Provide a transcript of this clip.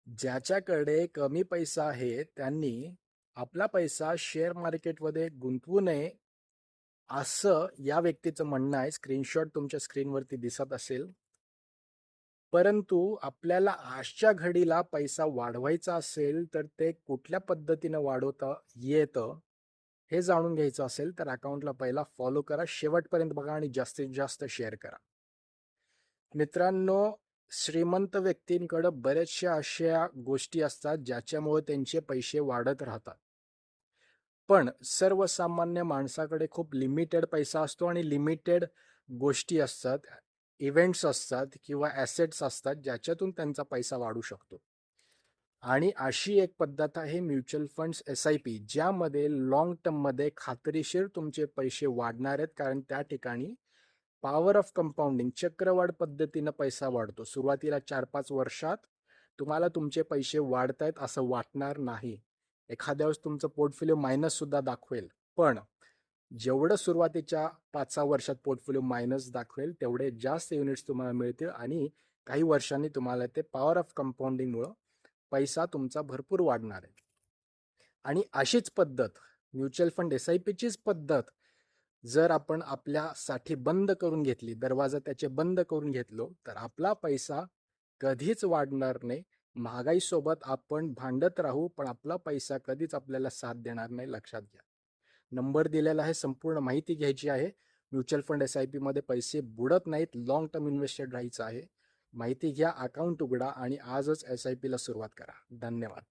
ज्याच्याकडे कमी पैसा आहे त्यांनी आपला पैसा शेअर मार्केटमध्ये गुंतवू नये असं या व्यक्तीचं म्हणणं आहे. स्क्रीनशॉट तुमच्या स्क्रीनवरती दिसत असेल. परंतु आपल्याला आजच्या घडीला पैसा वाढवायचा असेल तर ते कुठल्या पद्धतीनं वाढवता येतं हे जाणून घ्यायचं असेल तर अकाउंटला पहिला फॉलो करा, शेवटपर्यंत बघा आणि जास्तीत जास्त शेअर करा. मित्रांनो, श्रीमंत व्यक्तींकडे बऱ्याचशा अशा गोष्टी असतात ज्याच्यामुळे त्यांचे पैसे वाढत राहतात. पण सर्वसामान्य माणसाकडे खूप लिमिटेड पैसा असतो आणि लिमिटेड गोष्टी असतात, इव्हेंट्स असतात किंवा ॲसेट्स असतात ज्याच्यातून त्यांचा पैसा वाढू शकतो. आणि अशी एक पद्धत आहे म्युच्युअल फंड्स SIP, ज्यामध्ये लाँग टर्ममध्ये खात्रीशीर तुमचे पैसे वाढणार आहेत. कारण त्या ठिकाणी पॉवर ऑफ कंपाऊंडिंग, चक्रवाढ पद्धतीनं पैसा वाढतो. सुरुवातीला 4-5 वर्षात तुम्हाला तुमचे पैसे वाढतायत असं वाटणार नाही. एखाद्या वेळेस तुमचं पोर्टफोलिओ मायनस सुद्धा दाखवेल, पण जेवढं सुरुवातीच्या 5-6 वर्षात पोर्टफोलिओ मायनस दाखवेल तेवढे जास्त युनिट्स तुम्हाला मिळतील आणि काही वर्षांनी तुम्हाला ते पॉवर ऑफ कंपाऊंडिंगमुळं पैसा तुमचा भरपूर वाढणार आहे. आणि अशीच पद्धत, म्युच्युअल फंड SIPचीच पद्धत जर आपण आपल्यासाठी बंद करून घेतली, दरवाजा त्याचे बंद करून घेतलो, तर आपला पैसा कधीच वाढणार नाही. महागाईसोबत आपण भांडत राहू, पण आपला पैसा कधीच आपल्याला साथ देणार नाही, लक्षात घ्या. नंबर दिलेला आहे, संपूर्ण माहिती घ्यायची आहे. म्युच्युअल फंड SIP मध्ये पैसे बुडत नाहीत, लॉंग टर्म इन्व्हेस्टेड राहायचं आहे. माहिती घ्या, अकाउंट उघडा आणि आजच SIP ला सुरुवात करा. धन्यवाद.